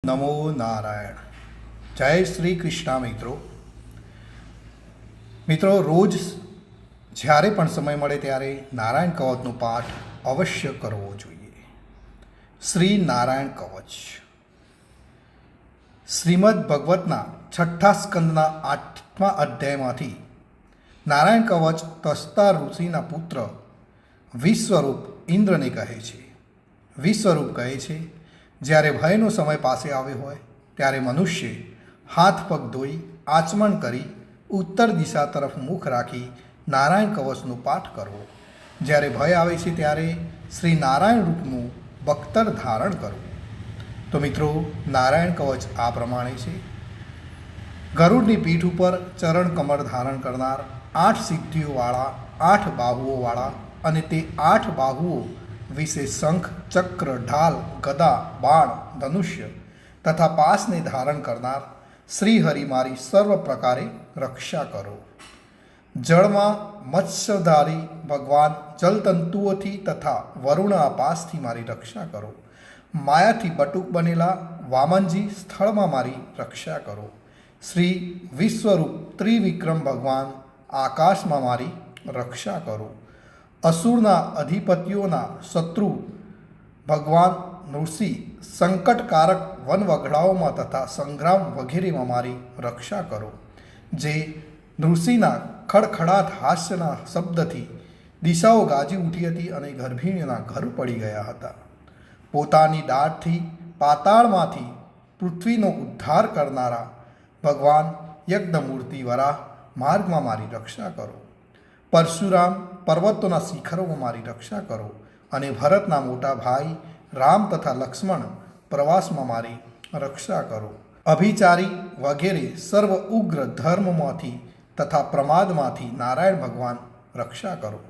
નમો નારાયણ. જય શ્રી કૃષ્ણ. મિત્રો રોજ જ્યારે પણ સમય મળે ત્યારે નારાયણ કવચનો પાઠ અવશ્ય કરવો જોઈએ. શ્રી નારાયણ કવચ શ્રીમદ ભગવતના 6ઠ્ઠા સ્કંદના 8મા અધ્યાયમાંથી નારાયણ કવચ તસ્તા ઋષિના પુત્ર વિશ્વરૂપ ઇન્દ્રને કહે છે. વિશ્વરૂપ કહે છે, જ્યારે ભયનો સમય પાસે આવ્યો હોય ત્યારે મનુષ્ય હાથ પગ ધોઈ આચમન કરી ઉત્તર દિશા તરફ મુખ રાખી નારાયણ કવચનો પાઠ કરવો. જ્યારે ભય આવે છે ત્યારે શ્રી નારાયણ રૂપનું બખ્તર ધારણ કરવું. તો મિત્રો, નારાયણ કવચ આ પ્રમાણે છે. ગરુડની પીઠ ઉપર ચરણ કમળ ધારણ કરનાર, 8 સિદ્ધિઓવાળા, 8 બાહુઓવાળા અને તે 8 બાહુઓ વિશે શંખ, ચક્ર, ઢાલ, ગદા, બાણ, ધનુષ્ય તથા પાસને ધારણ કરનાર શ્રી હરિ મારી સર્વ પ્રકારે રક્ષા કરો. જળમાં મત્સ્યધારી ભગવાન જલતંતુઓથી તથા વરુણના પાસથી મારી રક્ષા કરો. માયાથી બટુક બનેલા વામનજી સ્થળમાં મારી રક્ષા કરો. શ્રી વિશ્વરૂપ ત્રિવિક્રમ ભગવાન આકાશમાં મારી રક્ષા કરો. અસુરના અધિપતિઓના શત્રુ ભગવાન નૃસિંહ સંકટકારક વનવગડાઓમાં તથા સંગ્રામ વગેરેમાં મારી રક્ષા કરો. જે નૃસિંહના ખડખડાટ હાસ્યના શબ્દથી દિશાઓ ગાજી ઉઠી હતી અને ગર્ભિણીઓના ઘર પડી ગયા હતા. પોતાની દાઢથી પાતાળમાંથી પૃથ્વીનો ઉદ્ધાર કરનારા ભગવાન યજ્ઞમૂર્તિ વરાહ માર્ગમાં મારી રક્ષા કરો. પરશુરામ પર્વતોના શિખરોમાં મારી રક્ષા કરો. અને ભરતના મોટા ભાઈ રામ તથા લક્ષ્મણ પ્રવાસમાં મારી રક્ષા કરો. અભિચારી વગેરે સર્વ ઉગ્ર ધર્મમાંથી તથા પ્રમાદમાંથી નારાયણ ભગવાન રક્ષા કરો.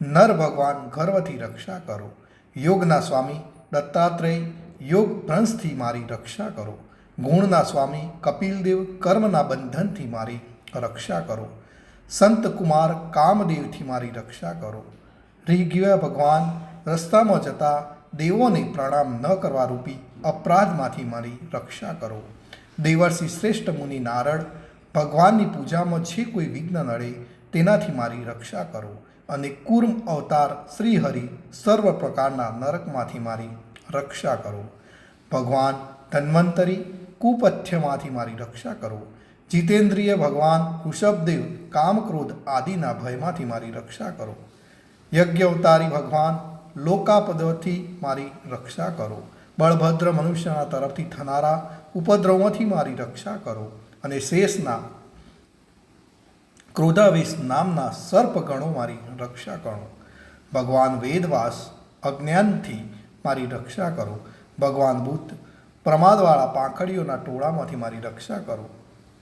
નર ભગવાન ગર્વથી રક્ષા કરો. યોગના સ્વામી દત્તાત્રેય યોગ ભ્રંશથી મારી રક્ષા કરો. ગુણના સ્વામી કપિલદેવ કર્મના બંધનથી મારી રક્ષા કરો. સંત કુમાર કામદેવથી મારી રક્ષા કરો. ઋગ્વેદ ભગવાન રસ્તામાં જતા દેવોને પ્રણામ ન કરવા રૂપી અપરાધમાંથી મારી રક્ષા કરો. દેવર્ષિ શ્રેષ્ઠ મુનિ નારદ ભગવાનની પૂજામાં જે કોઈ વિઘ્ન નડે તેનાથી મારી રક્ષા કરો. અને કૂર્મ અવતાર શ્રીહરિ સર્વ પ્રકારના નરકમાંથી મારી રક્ષા કરો. ભગવાન ધન્વંતરી કુપથ્યમાંથી મારી રક્ષા કરો. જીતેન્દ્રિય ભગવાન ઋષભદેવ કામક્રોધ આદિના ભયમાંથી મારી રક્ષા કરો. યજ્ઞ અવતારી ભગવાન લોકાપદથી મારી રક્ષા કરો. બળભદ્ર મનુષ્યના તરફથી થનારા ઉપદ્રવોથી મારી રક્ષા કરો. અને શેષના ક્રોધાવેશ નામના સર્પગણો મારી રક્ષા કરો. ભગવાન વેદવાસ અજ્ઞાનથી મારી રક્ષા કરો. ભગવાન બુદ્ધ પ્રમાદવાળા પાંખડીઓના ટોળામાંથી મારી રક્ષા કરો.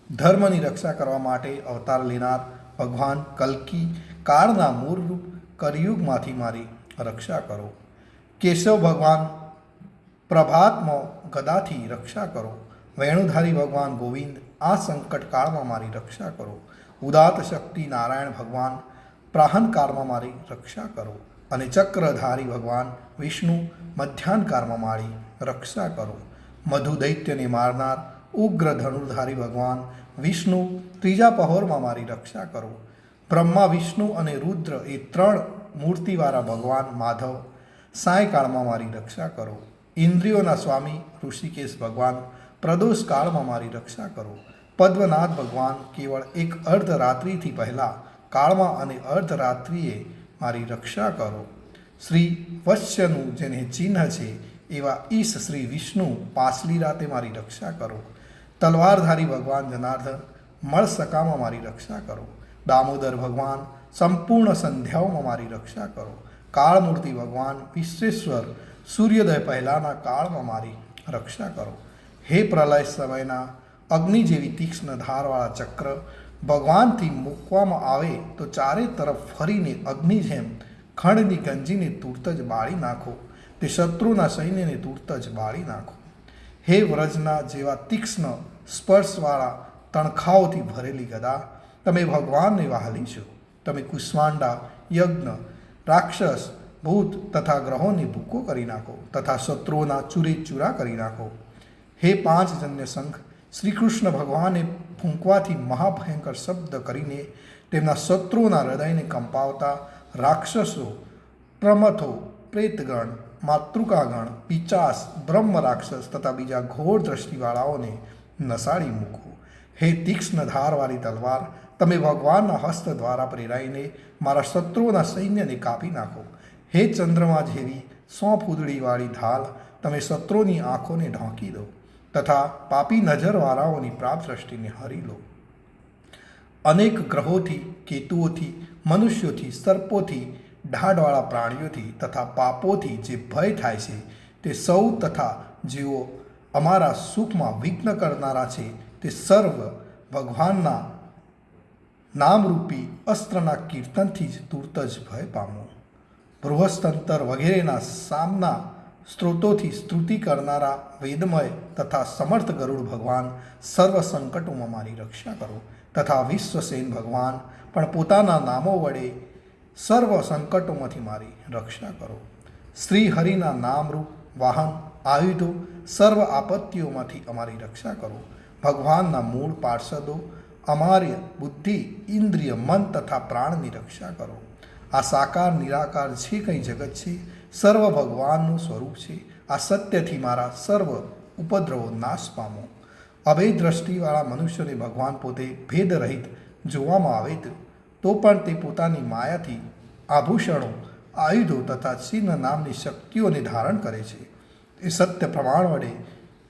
ધર્મની રક્ષા કરવા માટે અવતાર લેનાર ભગવાન કલ્કી કાળના મૂળરૂપ કરિયુગમાંથી મારી રક્ષા કરો. કેશવ ભગવાન પ્રભાતમાં ગદાથી રક્ષા કરો. વેણુધારી ભગવાન ગોવિંદ આ સંકટકાળમાં મારી રક્ષા કરો. ઉદાત શક્તિ નારાયણ ભગવાન પ્રાહનકાળમાં મારી રક્ષા કરો. અને ચક્રધારી ભગવાન વિષ્ણુ મધ્યાહનકાળમાં મારી રક્ષા કરો. મધુ દૈત્યને મારનાર ઉગ્ર ધનુર્ધારી ભગવાન વિષ્ણુ ત્રીજા પહોરમાં મારી રક્ષા કરો. બ્રહ્મા વિષ્ણુ અને રુદ્ર એ 3 મૂર્તિવાળા ભગવાન માધવ સાયકાળમાં મારી રક્ષા કરો. ઇન્દ્રિયોના સ્વામી ઋષિકેશ ભગવાન પ્રદોષ કાળમાં મારી રક્ષા કરો. પદ્મનાથ ભગવાન કેવળ એક અર્ધરાત્રિથી પહેલાં કાળમાં અને અર્ધરાત્રિએ મારી રક્ષા કરો. શ્રી વત્સ્યનું જેને ચિહ્ન છે એવા ઈશ શ્રી વિષ્ણુ પાછલી રાતે મારી રક્ષા કરો. તલવારધારી ભગવાન જનાર્દન મળસકામાં મારી રક્ષા કરો. દામોદર ભગવાન સંપૂર્ણ સંધ્યાઓમાં મારી રક્ષા કરો. કાળમૂર્તિ ભગવાન વિશ્વેશ્વર સૂર્યોદય પહેલાંના કાળમાં મારી રક્ષા કરો. હે પ્રલય સમયના અગ્નિ જેવી તીક્ષ્ણ ધારવાળા ચક્ર ભગવાનથી મૂકવામાં આવે તો ચારે તરફ ફરીને અગ્નિ જેમ ખંડની ગંજીને તુરત જ બાળી નાખો. તે શત્રુના સૈન્યને તુરત જ બાળી નાખો. હે વ્રજના જેવા તીક્ષ્ણ સ્પર્શવાળા તણખાઓથી ભરેલી ગદા, તમે ભગવાનને વહાલી છો. તમે કુષ્માંડા, યજ્ઞ, રાક્ષસ, ભૂત તથા ગ્રહોને ભૂકો કરી નાખો તથા શત્રુઓના ચૂરે ચૂરા કરી નાખો. હે પાંચજન્ય શંખ, શ્રી કૃષ્ણ ભગવાને ફૂંકવાથી મહાભયંકર શબ્દ કરીને તેમના શત્રુઓના હૃદયને કંપાવતા રાક્ષસો, પ્રમથો, પ્રેતગણ, માતૃકાગણ, પિચાસ, બ્રહ્મ રાક્ષસ તથા બીજા ઘોર દ્રષ્ટિવાળાઓને નસાડી મૂકો. હે તીક્ષ્ણ ધારવાળી તલવાર, તમે ભગવાનના હસ્ત દ્વારા પ્રેરાઈને મારા શત્રુઓના સૈન્યને કાપી નાખો. હે ચંદ્રમા જેવી 100 ફૂદડીવાળી ઢાલ, તમે શત્રુઓની આંખોને ઢાંકી દો તથા પાપી નજરવાળાઓની પ્રાપ્ત દ્રષ્ટિને હરી લો. અનેક ગ્રહોથી, કેતુઓથી, મનુષ્યોથી, સર્પોથી, ઢાઢવાળા પ્રાણીઓથી તથા પાપોથી જે ભય થાય છે તે સૌ તથા જેઓ અમારા સુખમાં વિઘ્ન કરનારા છે તે સર્વ ભગવાનના નામરૂપી અસ્ત્રના કીર્તનથી જ તુરત જ ભય પામો. બૃહસ્તંતર વગેરેના સામના સ્ત્રોતોથી સ્તુતિ કરનારા વેદમય તથા સમર્થ ગરુડ ભગવાન સર્વ સંકટોમાં મારી રક્ષા કરો તથા વિશ્વસેન ભગવાન પણ પોતાના નામો વડે સર્વ સંકટોમાંથી મારી રક્ષા કરો. શ્રી હરિના નામરૂપ વાહન આયુધો સર્વ આપત્તિઓમાંથી અમારી રક્ષા કરો. ભગવાનના મૂળ પાર્ષદો અમારી બુદ્ધિ, ઇન્દ્રિય, મન તથા પ્રાણની રક્ષા કરો. આ સાકાર નિરાકાર જે કંઈ જગત છે સર્વ ભગવાનનું સ્વરૂપ છે. આ સત્યથી મારા સર્વ ઉપદ્રવો નાશ પામો. અભેદ દ્રષ્ટિવાળા મનુષ્યોને ભગવાન પોતે ભેદરહિત જોવામાં આવે તો પણ તે પોતાની માયાથી આભૂષણો, આયુધો તથા ચિહ્ન નામની શક્તિઓને ધારણ કરે છે. એ સત્ય પ્રમાણ વડે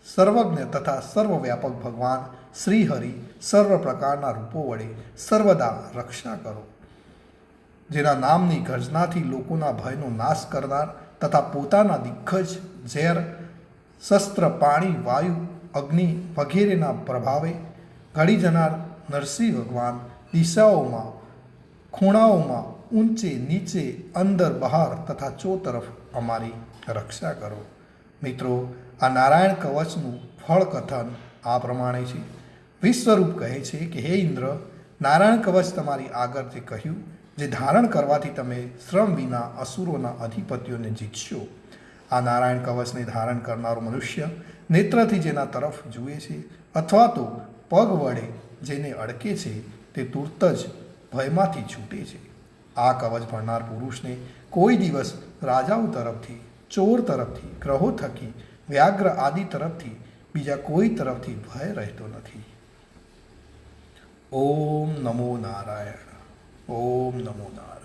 સર્વજ્ઞ તથા સર્વવ્યાપક ભગવાન શ્રી હરિ સર્વ પ્રકારના રૂપો વડે સર્વદા રક્ષા કરો. જેના નામની ગર્જનાથી લોકોના ભયનો નાશ કરનાર તથા પોતાના દિગ્ગજ, ઝેર, શસ્ત્ર, પાણી, વાયુ, અગ્નિ વગેરેના પ્રભાવે ઘડી જનાર નરસિંહ ભગવાન દિશાઓમાં, ખૂણાઓમાં, ઊંચે નીચે, અંદર બહાર તથા ચોતરફ અમારી રક્ષા કરો. મિત્રો, આ નારાયણ કવચનું ફળ કથન આ પ્રમાણે છે. વિશ્વરૂપ કહે છે કે હે ઇન્દ્ર, નારાયણ કવચ તમારી આગળ જે કહ્યું, જે ધારણ કરવાથી તમે શ્રમ વિના અસુરોના અધિપતિઓને જીતશો. આ નારાયણ કવચને ધારણ કરનારો મનુષ્ય નેત્રથી જેના તરફ જુએ છે અથવા તો પગ વડે જેને અડકે છે તે તુરત જ ભયમાંથી છૂટે છે. આ કવચ ભણનાર પુરુષને કોઈ દિવસ રાજાઓ તરફથી, ચોર તરફથી, ગ્રહો થકી, વ્યાઘ્ર આદિ તરફથી, બીજા કોઈ તરફથી ભય રહેતો નથી. ઓમ નમો નારાયણ. ઓમ નમો નારાયણ.